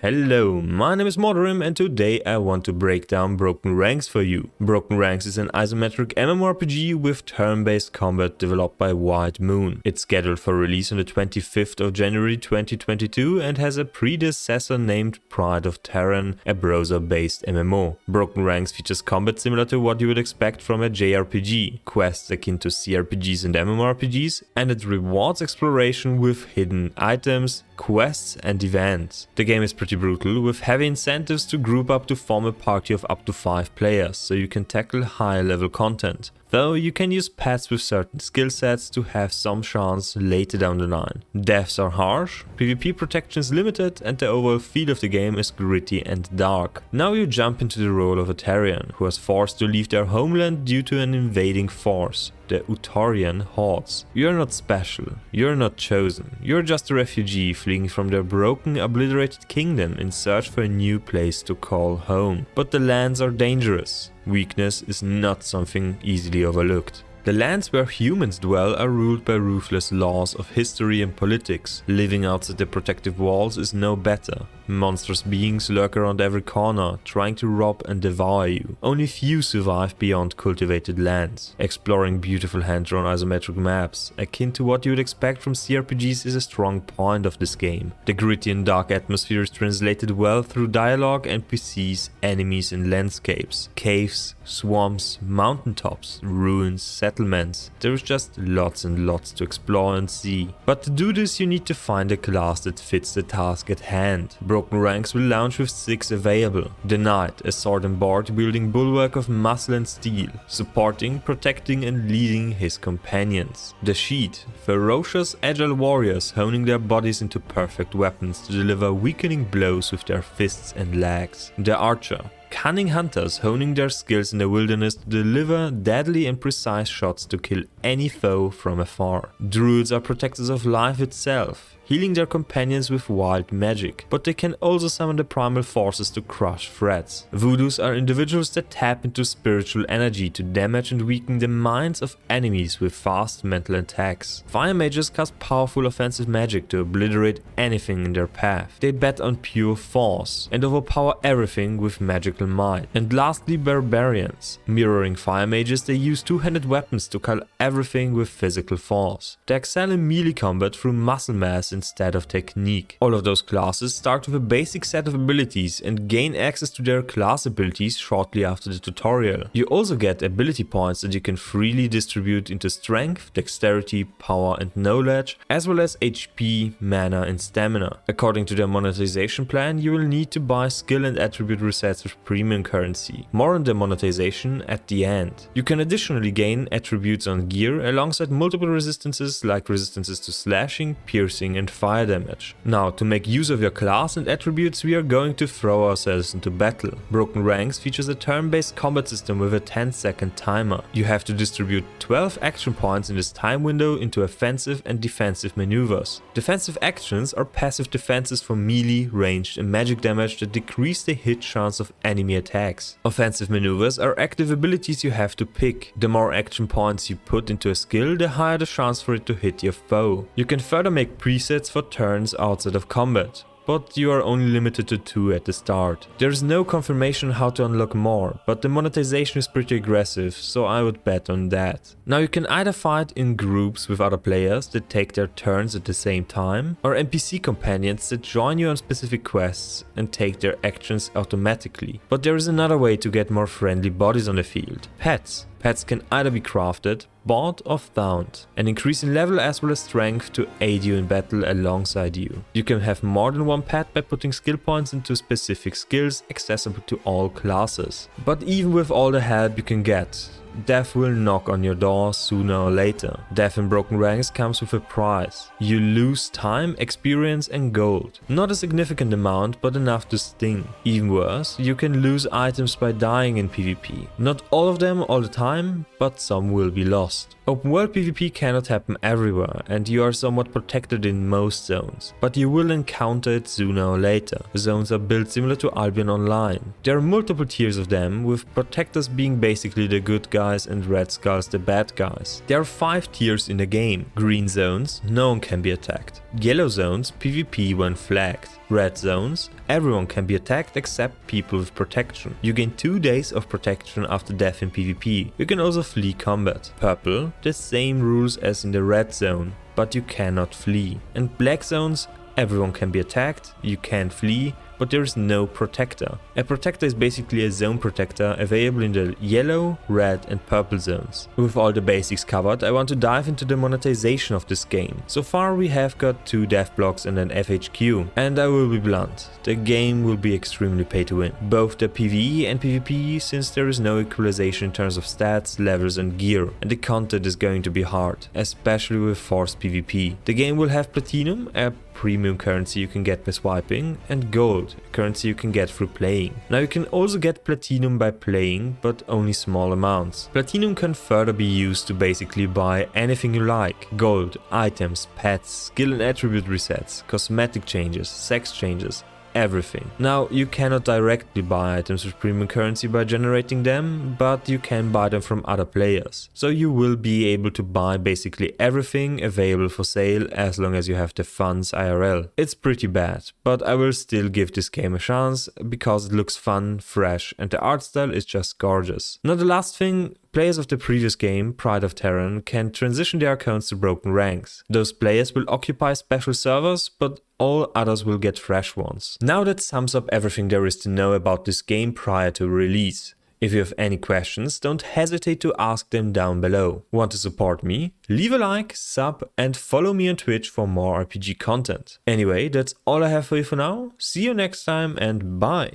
Hello, my name is Modorim and today I want to break down Broken Ranks for you. Broken Ranks is an isometric MMORPG with turn-based combat developed by Whitemoon. It's scheduled for release on the 25th of January 2022 and has a predecessor named Pride of Terran, a browser-based MMO. Broken Ranks features combat similar to what you would expect from a JRPG, quests akin to CRPGs and MMORPGs, and it rewards exploration with hidden items, quests and events. The game is pretty brutal, with heavy incentives to group up to form a party of up to 5 players, so you can tackle higher level content. Though you can use pets with certain skill sets to have some chance later down the line. Deaths are harsh, PvP protection is limited and the overall feel of the game is gritty and dark. Now you jump into the role of a Therian who was forced to leave their homeland due to an invading force, the Utorian hordes. You're not special, you're not chosen, you're just a refugee fleeing from their broken, obliterated kingdom in search for a new place to call home. But the lands are dangerous. Weakness is not something easily overlooked. The lands where humans dwell are ruled by ruthless laws of history and politics. Living outside the protective walls is no better. Monstrous beings lurk around every corner, trying to rob and devour you. Only few survive beyond cultivated lands. Exploring beautiful hand-drawn isometric maps, akin to what you would expect from CRPGs, is a strong point of this game. The gritty and dark atmosphere is translated well through dialogue, NPCs, enemies and landscapes. Caves, swamps, mountaintops, ruins, settlements. There is just lots and lots to explore and see. But to do this you need to find a class that fits the task at hand. Broken Ranks will launch with 6 available. The Knight, a sword and board wielding bulwark of muscle and steel, supporting, protecting and leading his companions. The Sheet, ferocious agile warriors honing their bodies into perfect weapons to deliver weakening blows with their fists and legs. The Archer, cunning hunters honing their skills in the wilderness to deliver deadly and precise shots to kill any foe from afar. Druids are protectors of life itself, healing their companions with wild magic, but they can also summon the primal forces to crush threats. Voodoos are individuals that tap into spiritual energy to damage and weaken the minds of enemies with fast mental attacks. Fire mages cast powerful offensive magic to obliterate anything in their path. They bet on pure force and overpower everything with magical might. And lastly, barbarians. Mirroring fire mages, they use two-handed weapons to kill everything with physical force. They excel in melee combat through muscle mass instead of technique. All of those classes start with a basic set of abilities and gain access to their class abilities shortly after the tutorial. You also get ability points that you can freely distribute into strength, dexterity, power and knowledge, as well as HP, mana and stamina. According to their monetization plan, you will need to buy skill and attribute resets with premium currency. More on the monetization at the end. You can additionally gain attributes on gear alongside multiple resistances like resistances to slashing, piercing and fire damage. Now, to make use of your class and attributes, we are going to throw ourselves into battle. Broken Ranks features a turn-based combat system with a 10-second timer. You have to distribute 12 action points in this time window into offensive and defensive maneuvers. Defensive actions are passive defenses for melee, ranged and magic damage that decrease the hit chance of enemy attacks. Offensive maneuvers are active abilities you have to pick. The more action points you put into a skill, the higher the chance for it to hit your foe. You can further make presets for turns outside of combat, but you are only limited to 2 at the start. There is no confirmation how to unlock more, but the monetization is pretty aggressive, so I would bet on that. Now you can either fight in groups with other players that take their turns at the same time, or NPC companions that join you on specific quests and take their actions automatically. But there is another way to get more friendly bodies on the field. Pets. Pets can either be crafted, bought or found, and increase in level as well as strength to aid you in battle alongside you. You can have more than one pet by putting skill points into specific skills accessible to all classes. But even with all the help you can get, death will knock on your door sooner or later. Death in Broken Ranks comes with a price. You lose time, experience and gold. Not a significant amount, but enough to sting. Even worse, you can lose items by dying in PvP. Not all of them all the time, but some will be lost. Open world PvP cannot happen everywhere and you are somewhat protected in most zones, but you will encounter it sooner or later. The zones are built similar to Albion Online. There are multiple tiers of them, with protectors being basically the good guys and red skulls the bad guys. There are 5 tiers in the game. Green zones, no one can be attacked. Yellow zones, PvP when flagged. Red zones, everyone can be attacked except people with protection. You gain 2 days of protection after death in PvP. You can also flee combat. Purple, the same rules as in the red zone, but you cannot flee. And black zones, everyone can be attacked, you can't flee, but there is no protector. A protector is basically a zone protector available in the yellow, red and purple zones. With all the basics covered, I want to dive into the monetization of this game. So far we have got 2 death blocks and an FHQ, and I will be blunt, the game will be extremely pay to win. Both the PvE and PvP, since there is no equalization in terms of stats, levels and gear, and the content is going to be hard, especially with forced PvP. The game will have platinum, a premium currency you can get by swiping, and gold, a currency you can get through playing. Now you can also get platinum by playing, but only small amounts. Platinum can further be used to basically buy anything you like. Gold, items, pets, skill and attribute resets, cosmetic changes, sex changes, everything. Now you cannot directly buy items with premium currency by generating them, but you can buy them from other players. So you will be able to buy basically everything available for sale as long as you have the funds IRL. It's pretty bad, but I will still give this game a chance because it looks fun, fresh and the art style is just gorgeous. Now the last thing, players of the previous game, Pride of Terran, can transition their accounts to broken ranks. Those players will occupy special servers, but all others will get fresh ones. Now that sums up everything there is to know about this game prior to release. If you have any questions, don't hesitate to ask them down below. Want to support me? Leave a like, sub and follow me on Twitch for more RPG content. Anyway, that's all I have for you for now. See you next time and bye!